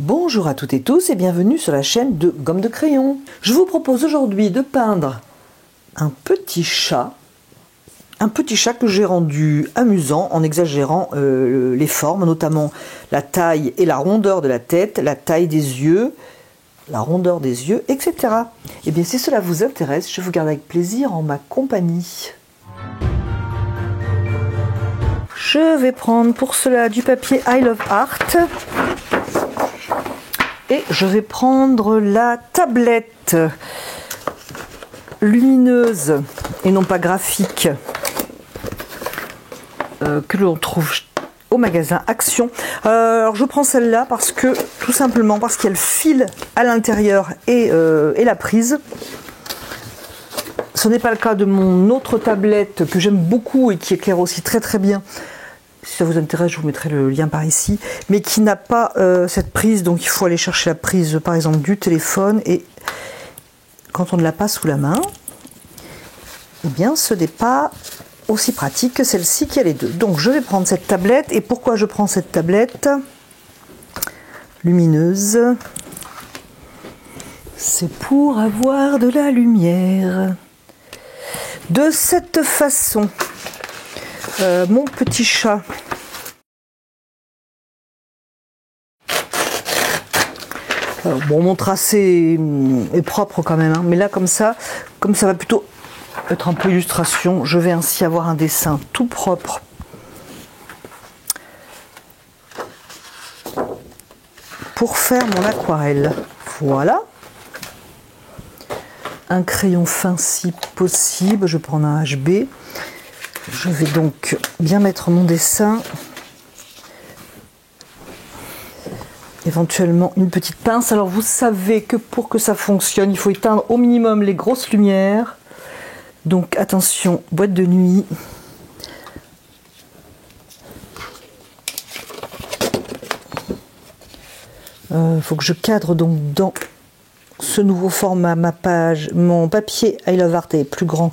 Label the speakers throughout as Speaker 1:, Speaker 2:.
Speaker 1: Bonjour à toutes et tous et bienvenue sur la chaîne de Gomme de Crayon. Je vous propose aujourd'hui de peindre un petit chat que j'ai rendu amusant en exagérant les formes, notamment la taille et la rondeur de la tête, la taille des yeux, la rondeur des yeux, etc. Et bien si cela vous intéresse, je vous garde avec plaisir en ma compagnie. Je vais prendre pour cela du papier I Love Art. Et je vais prendre la tablette lumineuse et non pas graphique que l'on trouve au magasin Action. Alors je prends celle-là parce que tout simplement parce qu'il y a le fil à l'intérieur et la prise. Ce n'est pas le cas de mon autre tablette que j'aime beaucoup et qui éclaire aussi très très bien. Si ça vous intéresse, je vous mettrai le lien par ici, mais qui n'a pas cette prise, donc il faut aller chercher la prise par exemple du téléphone, et quand on ne l'a pas sous la main, eh bien ce n'est pas aussi pratique que celle-ci qui a les deux. Donc je vais prendre cette tablette, et pourquoi je prends cette tablette lumineuse? C'est pour avoir de la lumière. De cette façon, mon petit chat bon, mon tracé est propre quand même, hein, mais là comme ça va plutôt être un peu illustration, je vais ainsi avoir un dessin tout propre pour faire mon aquarelle. Voilà, un crayon fin si possible, je vais prendre un HB. Je vais donc bien mettre mon dessin, éventuellement une petite pince. Alors vous savez que pour que ça fonctionne, il faut éteindre au minimum les grosses lumières. Donc attention, boîte de nuit. Faut que je cadre donc dans ce nouveau format ma page. Mon papier I Love Art est plus grand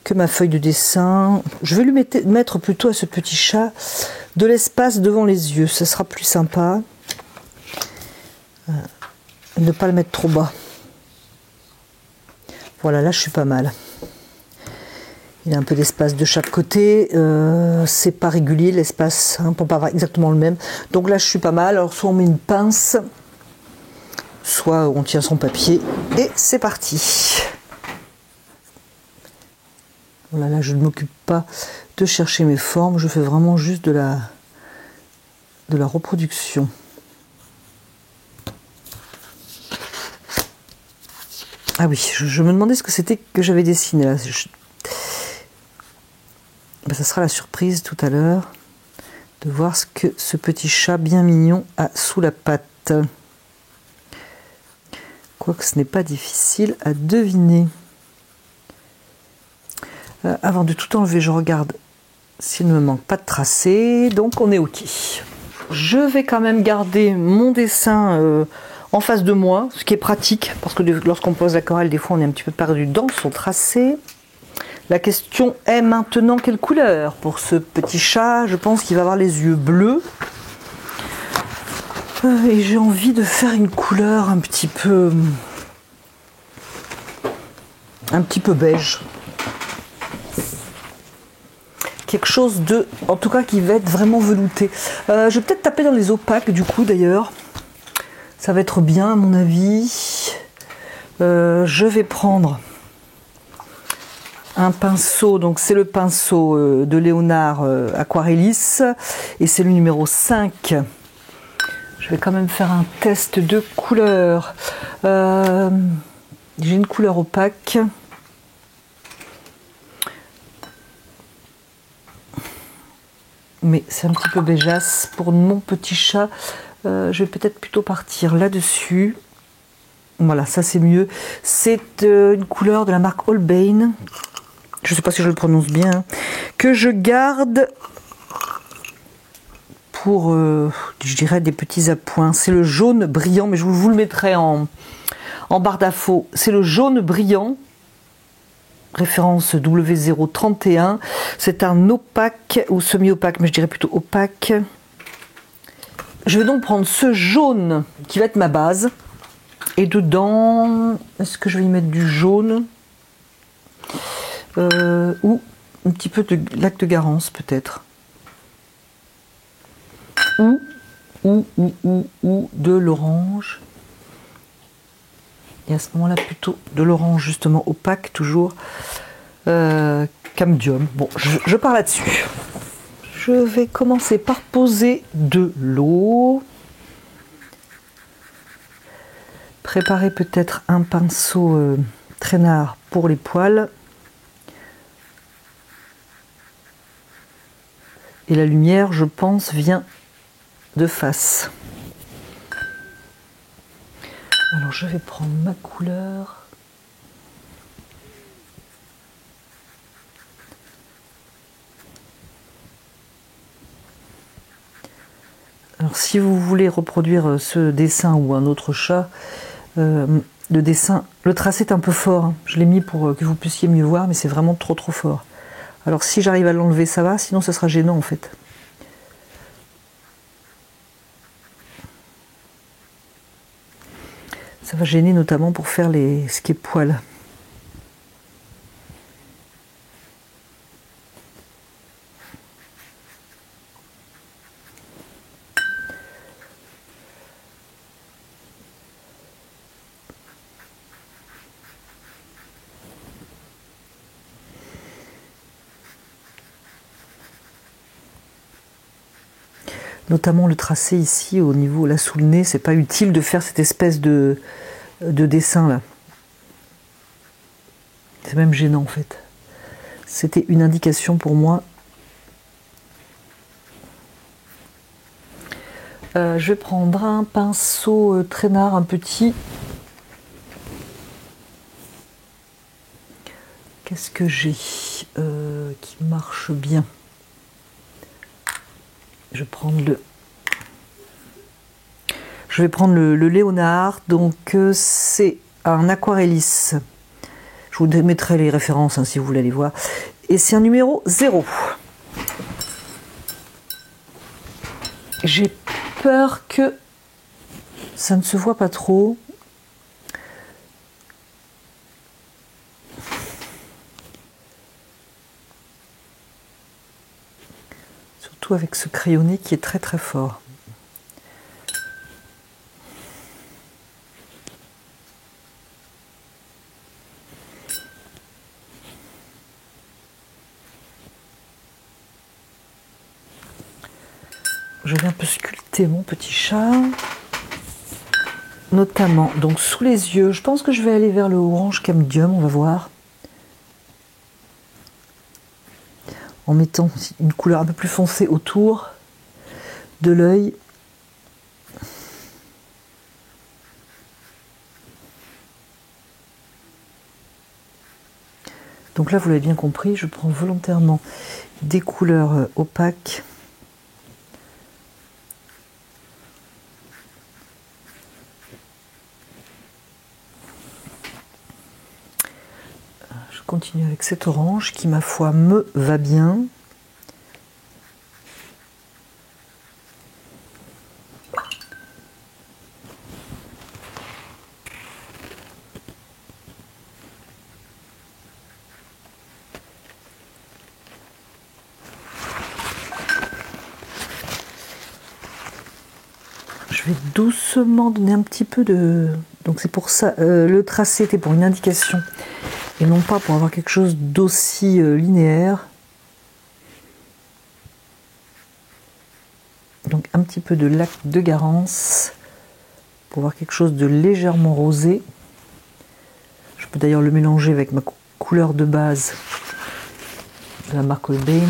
Speaker 1: que ma feuille de dessin. Je vais lui mettre plutôt à ce petit chat de l'espace devant les yeux, ça sera plus sympa. Ne pas le mettre trop bas. Voilà, là je suis pas mal. Il y a un peu d'espace de chaque côté, c'est pas régulier l'espace, hein, pour pas avoir exactement le même. Donc là je suis pas mal. Alors soit on met une pince, soit on tient son papier et c'est parti. Voilà, là je ne m'occupe pas de chercher mes formes, je fais vraiment juste de la reproduction. Ah oui, je me demandais ce que c'était que j'avais dessiné là. Ben, ça sera la surprise tout à l'heure de voir ce que ce petit chat bien mignon a sous la patte. Quoique ce n'est pas difficile à deviner. Avant de tout enlever, je regarde s'il ne me manque pas de tracé. Donc on est OK. Je vais quand même garder mon dessin en face de moi, ce qui est pratique, parce que lorsqu'on pose l'aquarelle, des fois on est un petit peu perdu dans son tracé. La question est maintenant quelle couleur pour ce petit chat. Je pense qu'il va avoir les yeux bleus. Et j'ai envie de faire une couleur un petit peu beige. Quelque chose de, en tout cas, qui va être vraiment velouté. Je vais peut-être taper dans les opaques du coup d'ailleurs. Ça va être bien à mon avis. Je vais prendre un pinceau, donc c'est le pinceau de Léonard Aquarellis et c'est le numéro 5. Je vais quand même faire un test de couleur. J'ai une couleur opaque. Mais c'est un petit peu beigeasse pour mon petit chat. Je vais peut-être plutôt partir là-dessus. Voilà, ça c'est mieux. C'est une couleur de la marque Holbein. Je ne sais pas si je le prononce bien. Que je garde pour, je dirais, des petits appoints. C'est le jaune brillant, mais je vous le mettrai en barre d'infos. C'est le jaune brillant. Référence W031, c'est un opaque ou semi-opaque, mais je dirais plutôt opaque. Je vais donc prendre ce jaune qui va être ma base. Et dedans, est-ce que je vais y mettre du jaune ou un petit peu de lac de Garance peut-être. Ou de l'orange. Et à ce moment-là, plutôt de l'orange justement opaque, toujours. Cambium. Bon, je pars là-dessus. Je vais commencer par poser de l'eau. Préparer peut-être un pinceau traînard pour les poils. Et la lumière, je pense, vient de face. Alors je vais prendre ma couleur. Alors si vous voulez reproduire ce dessin ou un autre chat, le tracé est un peu fort. Hein. Je l'ai mis pour que vous puissiez mieux voir, mais c'est vraiment trop fort. Alors si j'arrive à l'enlever, ça va, sinon ça sera gênant en fait. Ça va gêner notamment pour faire ce qui est poils. Notamment le tracé ici au niveau là sous le nez, c'est pas utile de faire cette espèce de dessin là. C'est même gênant en fait. C'était une indication pour moi. Je vais prendre un pinceau traînard, un petit. Qu'est-ce que j'ai qui marche bien? Je vais prendre le Léonard, donc c'est un aquarellis. Je vous mettrai les références hein, si vous voulez aller voir. Et c'est un numéro 0. J'ai peur que ça ne se voit pas trop. Surtout avec ce crayonné qui est très fort. Je vais un peu sculpter mon petit chat, notamment donc sous les yeux. Je pense que je vais aller vers le orange cambium, on va voir. En mettant une couleur un peu plus foncée autour de l'œil. Donc là, vous l'avez bien compris, je prends volontairement des couleurs opaques. Je continue avec cet orange qui, ma foi, me va bien. Je vais doucement donner un petit peu de... Donc c'est pour ça, le tracé était pour une indication et non pas pour avoir quelque chose d'aussi linéaire. Donc un petit peu de lac de Garance pour avoir quelque chose de légèrement rosé. Je peux d'ailleurs le mélanger avec ma couleur de base de la marque Holbein.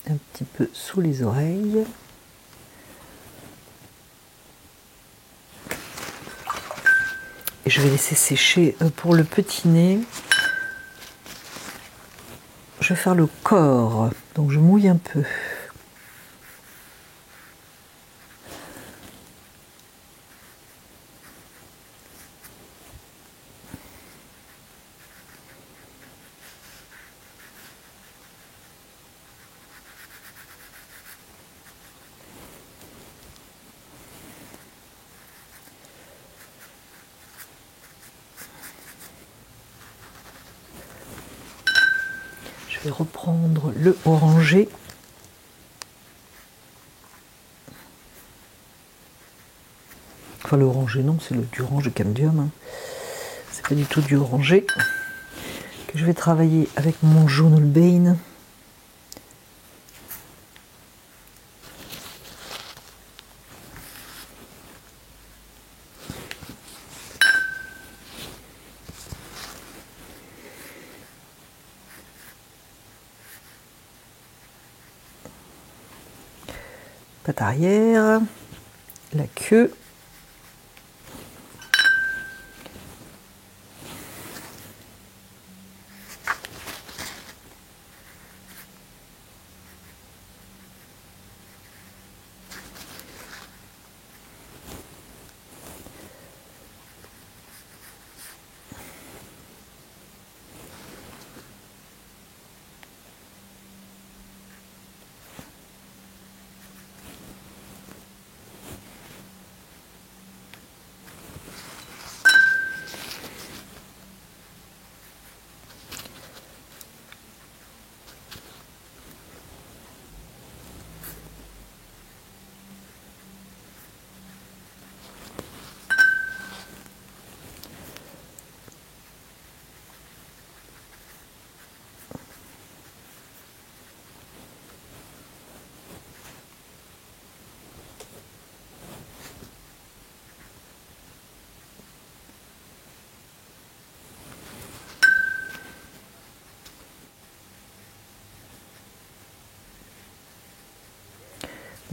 Speaker 1: Un petit peu sous les oreilles. Et je vais laisser sécher pour le petit nez. je vais faire le corps. Donc je mouille un peu. Je vais reprendre le orangé. Enfin, le orangé, non, c'est du orange de Cambium. Hein. C'est pas du tout du orangé. Que je vais travailler avec mon jaune Holbein. Patte arrière, la queue.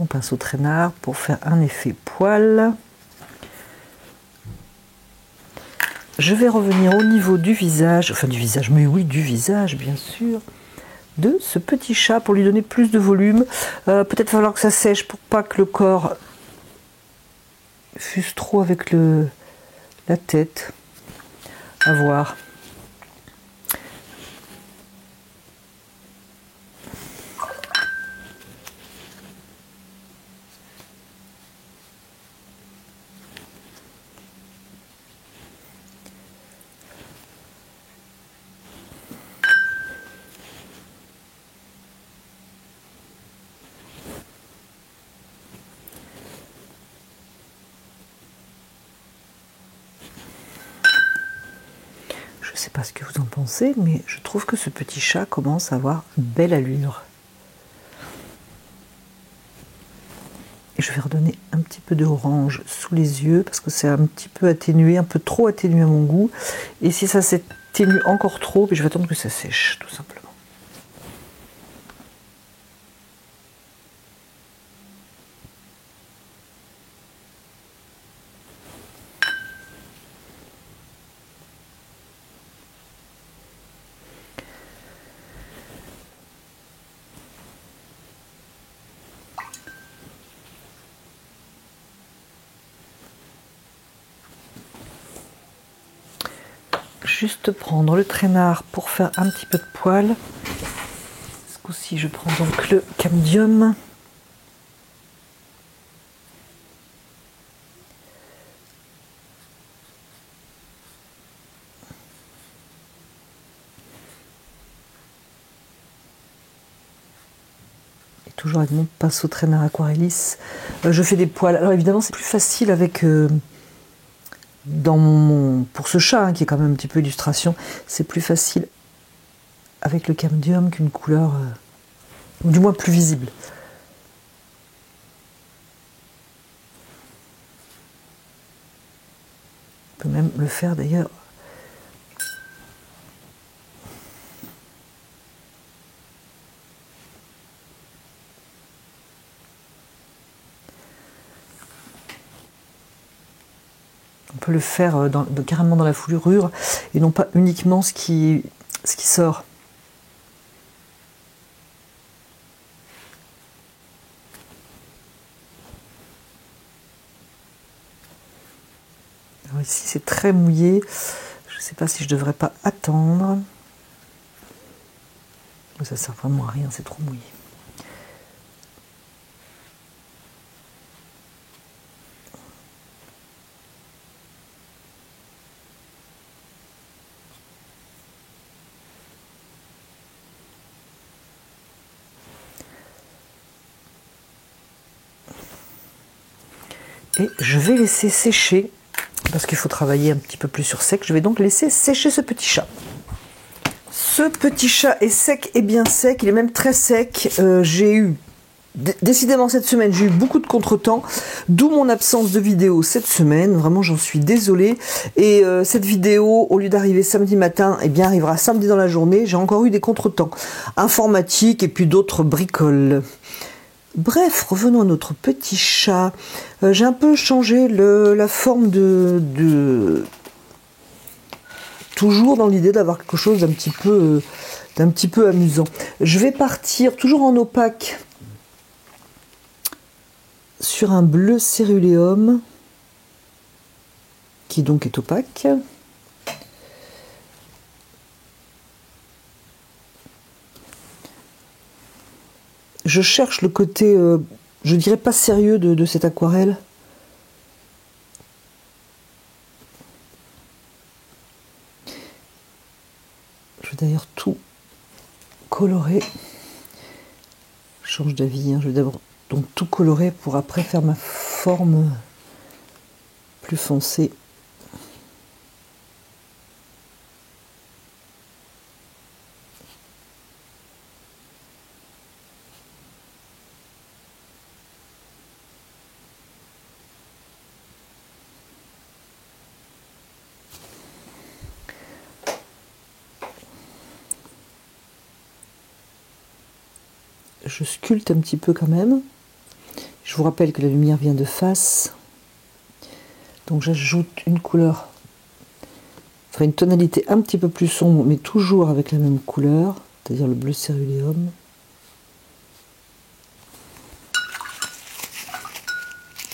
Speaker 1: Mon pinceau traînard pour faire un effet poil. Je vais revenir au niveau du visage, enfin du visage, mais oui, du visage, bien sûr, de ce petit chat pour lui donner plus de volume. Peut-être falloir que ça sèche pour pas que le corps fuse trop avec la tête. À voir. Je ne sais pas ce que vous en pensez, mais je trouve que ce petit chat commence à avoir une belle allure. Et je vais redonner un petit peu d'orange sous les yeux, parce que c'est un petit peu atténué, un peu trop atténué à mon goût. Et si ça s'atténue encore trop, je vais attendre que ça sèche, tout simplement. Juste prendre le traînard pour faire un petit peu de poil. Ce coup-ci, je prends donc le Cambium. Et toujours avec mon pinceau traînard aquarellis. Je fais des poils. Alors évidemment, c'est plus facile avec... pour ce chat, hein, qui est quand même un petit peu illustration, c'est plus facile avec le Cambium qu'une couleur, ou du moins plus visible. On peut même le faire d'ailleurs. On peut le faire carrément dans la fourrure et non pas uniquement ce qui sort. Alors ici c'est très mouillé, je ne sais pas si je devrais pas attendre. Ça sert vraiment à rien, c'est trop mouillé. Et je vais laisser sécher, parce qu'il faut travailler un petit peu plus sur sec. Je vais donc laisser sécher ce petit chat. Ce petit chat est sec et bien sec, il est même très sec. Décidément cette semaine, j'ai eu beaucoup de contretemps, d'où mon absence de vidéo cette semaine. Vraiment, j'en suis désolée. Et cette vidéo, au lieu d'arriver samedi matin, eh bien, arrivera samedi dans la journée. J'ai encore eu des contretemps informatiques et puis d'autres bricoles. Bref, revenons à notre petit chat. J'ai un peu changé la forme toujours dans l'idée d'avoir quelque chose d'un petit peu amusant. Je vais partir toujours en opaque sur un bleu céruléum qui donc est opaque. Je cherche le côté, je dirais pas sérieux de cette aquarelle. Je vais d'ailleurs tout colorer. Je change d'avis, hein. Je vais d'abord donc tout colorer pour après faire ma forme plus foncée. Je sculpte un petit peu quand même. Je vous rappelle que la lumière vient de face. Donc j'ajoute une couleur, enfin une tonalité un petit peu plus sombre, mais toujours avec la même couleur, c'est-à-dire le bleu céruléum.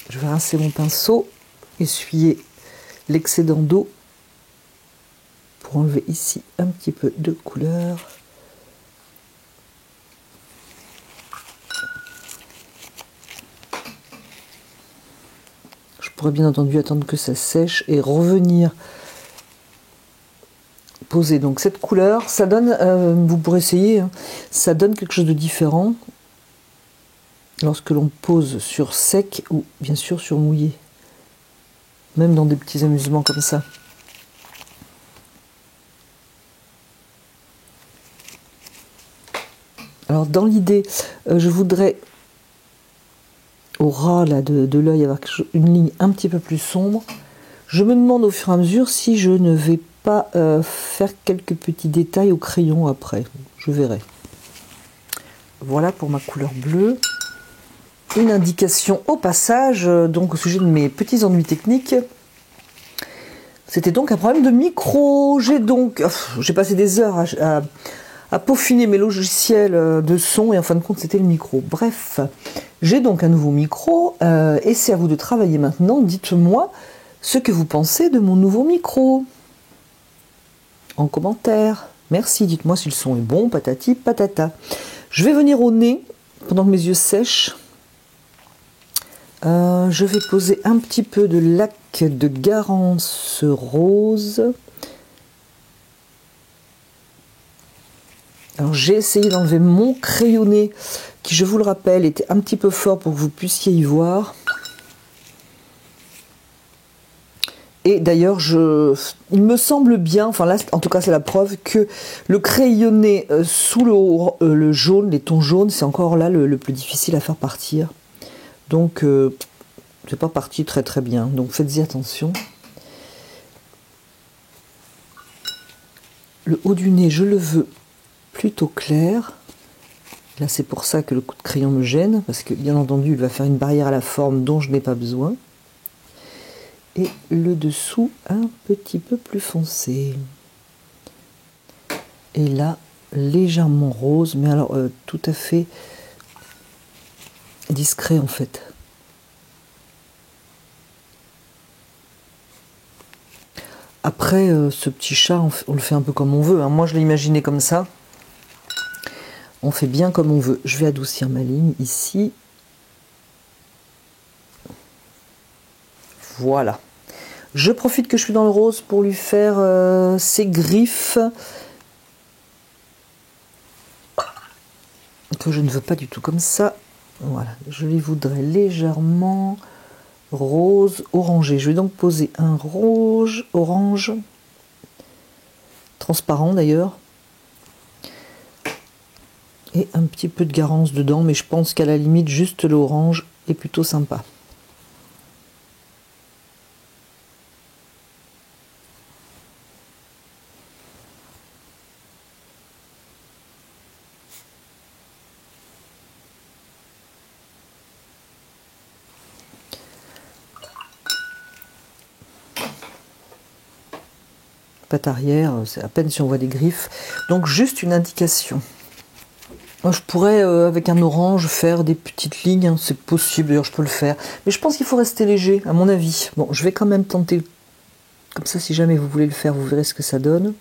Speaker 1: Je vais rincer mon pinceau, essuyer l'excédent d'eau pour enlever ici un petit peu de couleur. Je pourrais bien entendu attendre que ça sèche et revenir poser donc cette couleur. Ça donne, vous pourrez essayer, hein, ça donne quelque chose de différent lorsque l'on pose sur sec ou bien sûr sur mouillé, même dans des petits amusements comme ça. Alors dans l'idée, je voudrais au ras là, de l'œil avoir une ligne un petit peu plus sombre. Je me demande au fur et à mesure si je ne vais pas faire quelques petits détails au crayon après. Je verrai. Voilà pour ma couleur bleue. Une indication au passage, donc au sujet de mes petits ennuis techniques. C'était donc un problème de micro. J'ai passé des heures à peaufiner mes logiciels de son et en fin de compte c'était le micro. Bref, j'ai donc un nouveau micro et c'est à vous de travailler maintenant. Dites-moi ce que vous pensez de mon nouveau micro en commentaire. Merci, dites-moi si le son est bon, patati patata. Je vais venir au nez pendant que mes yeux sèchent. Je vais poser un petit peu de lac de Garance rose. Alors j'ai essayé d'enlever mon crayonné qui, je vous le rappelle, était un petit peu fort pour que vous puissiez y voir. Et d'ailleurs, il me semble bien, enfin là en tout cas c'est la preuve que le crayonné sous le jaune, les tons jaunes, c'est encore là le plus difficile à faire partir. Donc c'est pas parti très très bien, donc faites-y attention. Le haut du nez, je le veux plutôt clair. Là c'est pour ça que le coup de crayon me gêne, parce que bien entendu il va faire une barrière à la forme dont je n'ai pas besoin. Et le dessous un petit peu plus foncé. Et là légèrement rose, mais alors tout à fait discret en fait. Après, ce petit chat, on le fait un peu comme on veut, hein. Moi, je l'ai imaginé comme ça. On fait bien comme on veut. Je vais adoucir ma ligne ici. Voilà. Je profite que je suis dans le rose pour lui faire ses griffes. Que je ne veux pas du tout comme ça. Voilà. Je les voudrais légèrement rose orangé. Je vais donc poser un rouge, orange, transparent d'ailleurs. Et un petit peu de garance dedans, mais je pense qu'à la limite, juste l'orange est plutôt sympa. Patte arrière, c'est à peine si on voit des griffes. Donc juste une indication. Moi, je pourrais, avec un orange, faire des petites lignes, hein, c'est possible, d'ailleurs je peux le faire. Mais je pense qu'il faut rester léger, à mon avis. Bon, je vais quand même tenter, comme ça si jamais vous voulez le faire, vous verrez ce que ça donne.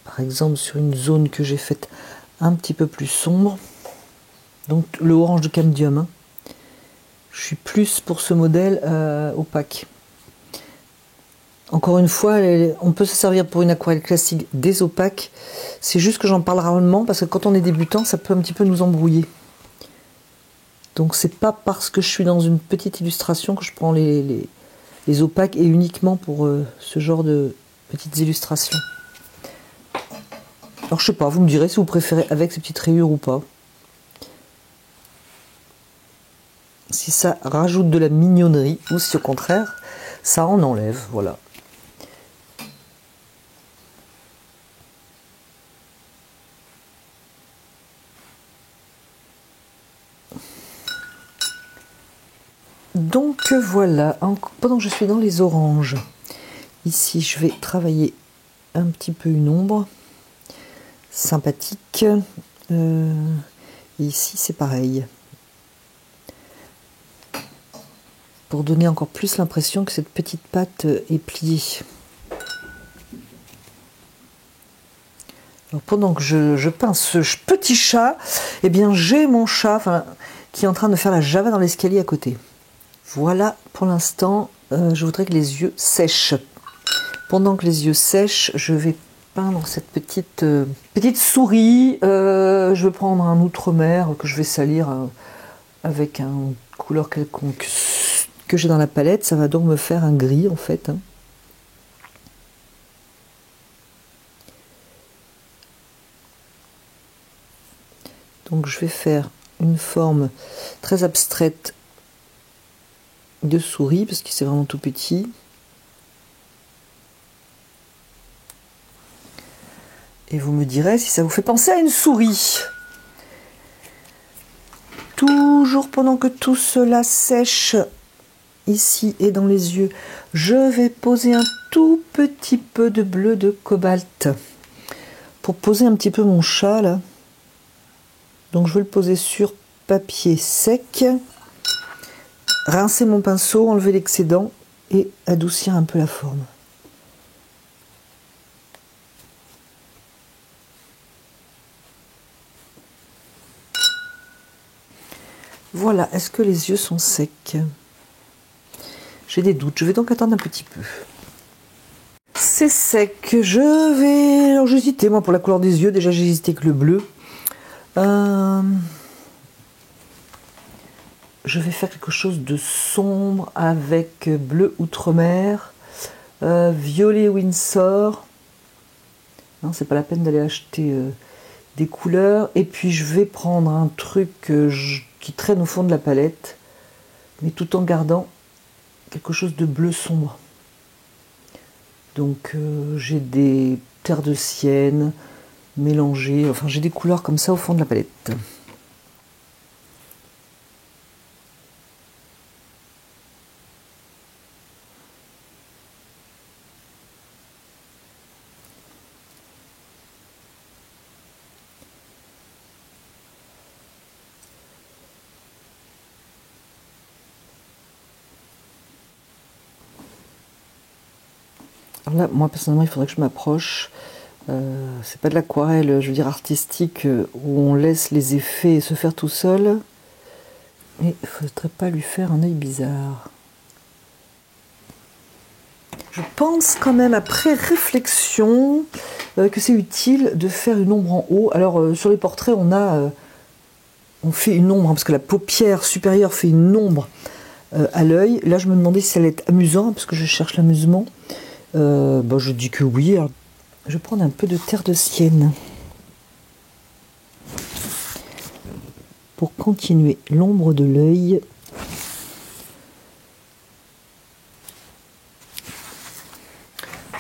Speaker 1: Par exemple, sur une zone que j'ai faite un petit peu plus sombre, donc le orange de Camdium, hein. Je suis plus pour ce modèle opaque. Encore une fois, on peut se servir pour une aquarelle classique des opaques. C'est juste que j'en parle rarement parce que quand on est débutant, ça peut un petit peu nous embrouiller. Donc c'est pas parce que je suis dans une petite illustration que je prends les opaques et uniquement pour ce genre de petites illustrations. Alors je sais pas, vous me direz si vous préférez avec ces petites rayures ou pas. Si ça rajoute de la mignonnerie ou si au contraire ça en enlève, voilà. Donc voilà, pendant que je suis dans les oranges, ici je vais travailler un petit peu une ombre sympathique. Et ici c'est pareil. Pour donner encore plus l'impression que cette petite patte est pliée. Alors pendant que je peins ce petit chat, eh bien j'ai mon chat qui est en train de faire la java dans l'escalier à côté. Voilà pour l'instant, je voudrais que les yeux sèchent. Pendant que les yeux sèchent, je vais peindre cette petite souris. Je vais prendre un outre-mer que je vais salir avec une couleur quelconque que j'ai dans la palette. Ça va donc me faire un gris en fait, hein. Donc je vais faire une forme très abstraite de souris parce que c'est vraiment tout petit. Et vous me direz si ça vous fait penser à une souris. Toujours pendant que tout cela sèche ici et dans les yeux, je vais poser un tout petit peu de bleu de cobalt pour poser un petit peu mon chat là. Donc je vais le poser sur papier sec, rincer mon pinceau, enlever l'excédent et adoucir un peu la forme. Voilà, est-ce que les yeux sont secs? J'ai des doutes, je vais donc attendre un petit peu. C'est sec, je vais... Alors j'hésitais moi pour la couleur des yeux, déjà j'ai hésité avec le bleu. Je vais faire quelque chose de sombre avec bleu outre-mer, violet Windsor. Non, c'est pas la peine d'aller acheter des couleurs. Et puis je vais prendre un truc qui traîne au fond de la palette, mais tout en gardant quelque chose de bleu sombre. Donc j'ai des terres de sienne mélangées, enfin j'ai des couleurs comme ça au fond de la palette. Alors là, moi personnellement, il faudrait que je m'approche. C'est pas de l'aquarelle, je veux dire artistique, où on laisse les effets se faire tout seul. Mais il faudrait pas lui faire un œil bizarre. Je pense quand même, après réflexion, que c'est utile de faire une ombre en haut. Alors sur les portraits, on fait une ombre, hein, parce que la paupière supérieure fait une ombre à l'œil. Là, je me demandais si ça allait être amusant, parce que je cherche l'amusement. Je dis que oui. Alors, je vais prendre un peu de terre de sienne pour continuer l'ombre de l'œil.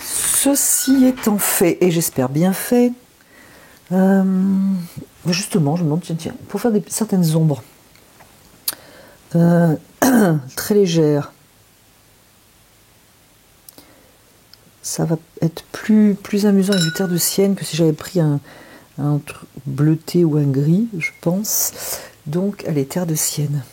Speaker 1: Ceci étant fait, et j'espère bien fait, justement, je me demande, tiens, pour faire certaines ombres très légères, ça va être plus amusant avec du terre de sienne que si j'avais pris un truc bleuté ou un gris, je pense. Donc, allez, terre de sienne.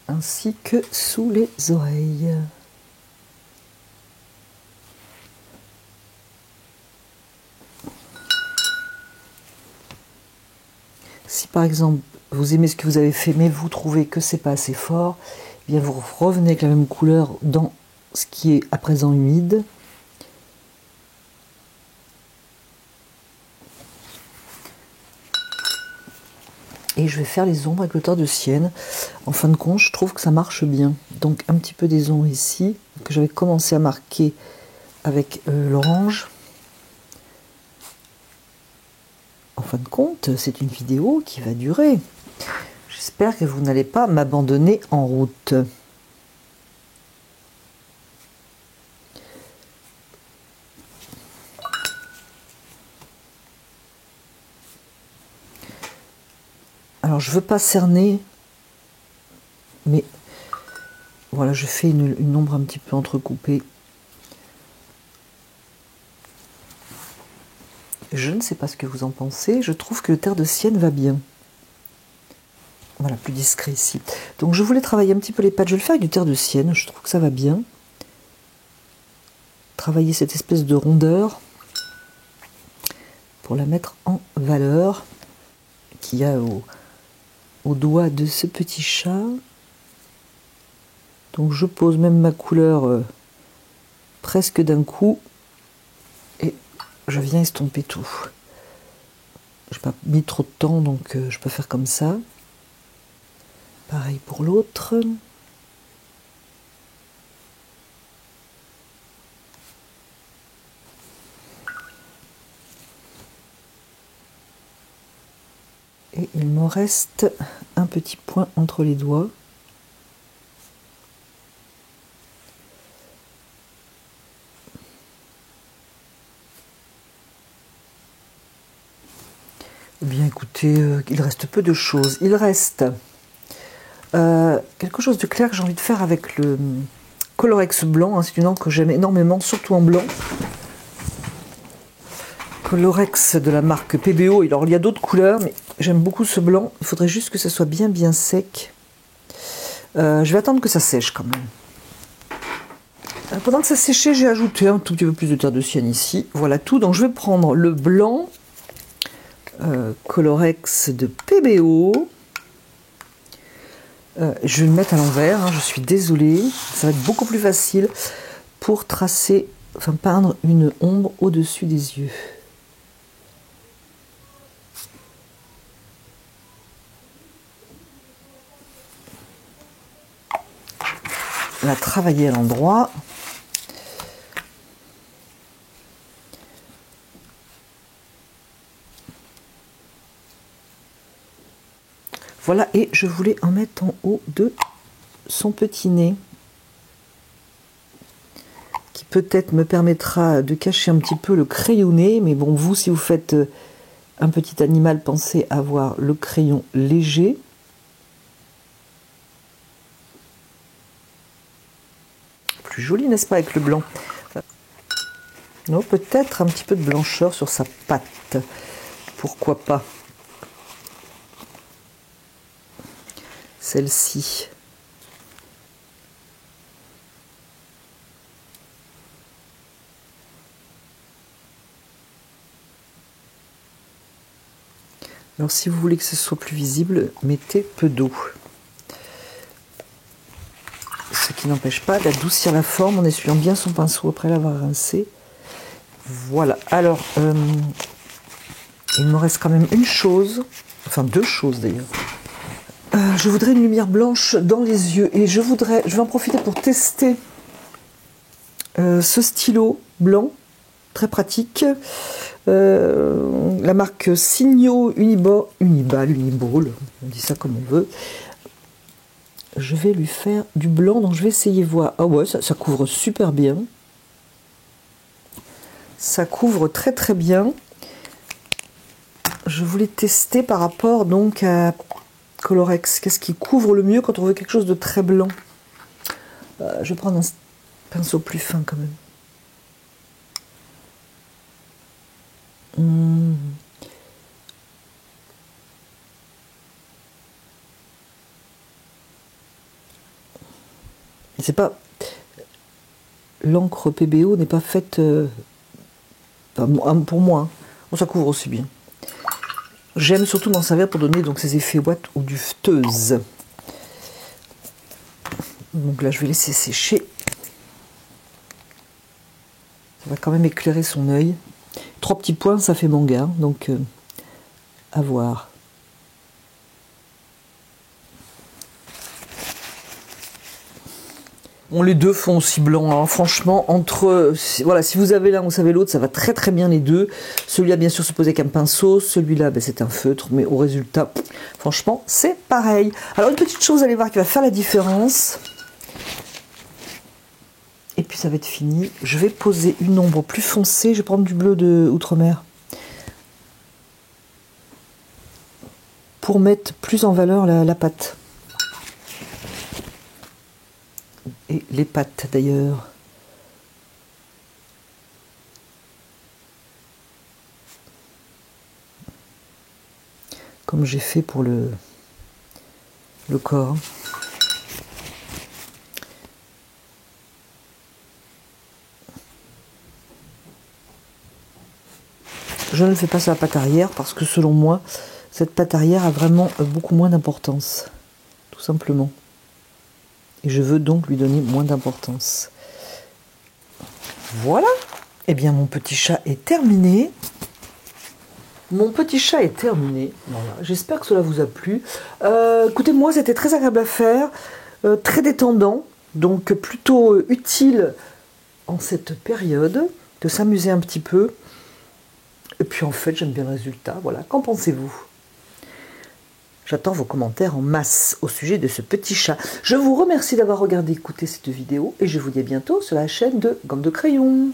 Speaker 1: Ainsi que sous les oreilles. Si par exemple vous aimez ce que vous avez fait mais vous trouvez que c'est pas assez fort, eh bien vous revenez avec la même couleur dans ce qui est à présent humide. Et je vais faire les ombres avec le terre de sienne. En fin de compte, je trouve que ça marche bien. Donc un petit peu des ombres ici, que j'avais commencé à marquer avec l'orange. En fin de compte, c'est une vidéo qui va durer. J'espère que vous n'allez pas m'abandonner en route. Alors je veux pas cerner, mais voilà, je fais une ombre un petit peu entrecoupée. Je ne sais pas ce que vous en pensez, je trouve que le terre de sienne va bien. Voilà, plus discret ici. Donc je voulais travailler un petit peu les pattes, je vais le faire avec du terre de sienne, je trouve que ça va bien. Travailler cette espèce de rondeur pour la mettre en valeur qu'il y a au doigt de ce petit chat. Donc je pose même ma couleur presque d'un coup et je viens estomper tout. Je n'ai pas mis trop de temps, donc je peux faire comme ça. Pareil pour l'autre. Et il me reste un petit point entre les doigts. Eh bien écoutez, il reste peu de choses. Il reste quelque chose de clair que j'ai envie de faire avec le Colorex blanc. Hein. C'est une encre que j'aime énormément, surtout en blanc. Colorex de la marque PBO. Alors il y a d'autres couleurs, mais j'aime beaucoup ce blanc. Il faudrait juste que ça soit bien sec. Je vais attendre que ça sèche quand même. Pendant que ça séchait, j'ai ajouté un tout petit peu plus de terre de sienne ici. Voilà tout. Donc je vais prendre le blanc Colorex de PBO. Je vais le mettre à l'envers, hein, je suis désolée. Ça va être beaucoup plus facile pour tracer, enfin peindre une ombre au-dessus des yeux. On va travailler à l'endroit. Voilà, et je voulais en mettre en haut de son petit nez, qui peut-être me permettra de cacher un petit peu le crayonné, mais bon, vous, si vous faites un petit animal, pensez avoir le crayon léger. plus joli, n'est-ce pas, avec le blanc. Non, peut-être un petit peu de blancheur sur sa patte. Pourquoi pas. Celle-ci. Alors si vous voulez que ce soit plus visible, mettez peu d'eau. Ce qui n'empêche pas d'adoucir la forme en essuyant bien son pinceau après l'avoir rincé. Voilà. Alors, il me reste quand même une chose, enfin 2 choses d'ailleurs. Je voudrais une lumière blanche dans les yeux et je vais en profiter pour tester ce stylo blanc, très pratique. La marque Signo Uniball, on dit ça comme on veut. Je vais lui faire du blanc, donc je vais essayer voir. Ah ouais, ça couvre super bien. Ça couvre très très bien. Je voulais tester par rapport donc à Colorex. Qu'est-ce qui couvre le mieux quand on veut quelque chose de très blanc? Je vais prendre un pinceau plus fin quand même. C'est pas, l'encre PBO n'est pas faite pour moi, hein. Bon, ça couvre aussi bien. J'aime surtout m'en servir pour donner donc ces effets ouate ou dufteuse. Donc là je vais laisser sécher. Ça va quand même éclairer son œil. 3 petits points, ça fait manga, donc à voir. Bon, les deux font aussi blanc, hein. Franchement, voilà, si vous avez l'un, vous savez l'autre, ça va très très bien les deux. Celui-là, bien sûr, se pose avec un pinceau, celui-là, ben, c'est un feutre, mais au résultat, franchement, c'est pareil. Alors, une petite chose, allez voir, qui va faire la différence. Et puis, ça va être fini. Je vais poser une ombre plus foncée, je vais prendre du bleu de Outre-mer. Pour mettre plus en valeur la pâte. Et les pattes d'ailleurs. Comme j'ai fait pour le corps. Je ne fais pas sur la patte arrière parce que selon moi, cette patte arrière a vraiment beaucoup moins d'importance. Tout simplement. Et je veux donc lui donner moins d'importance. Voilà. Eh bien, mon petit chat est terminé. Mon petit chat est terminé. Voilà. J'espère que cela vous a plu. Écoutez, moi, c'était très agréable à faire. Très détendant. Donc, plutôt utile en cette période de s'amuser un petit peu. Et puis, en fait, j'aime bien le résultat. Voilà. Qu'en pensez-vous ? J'attends vos commentaires en masse au sujet de ce petit chat. Je vous remercie d'avoir regardé, écouté cette vidéo et je vous dis à bientôt sur la chaîne de Gomme de Crayon.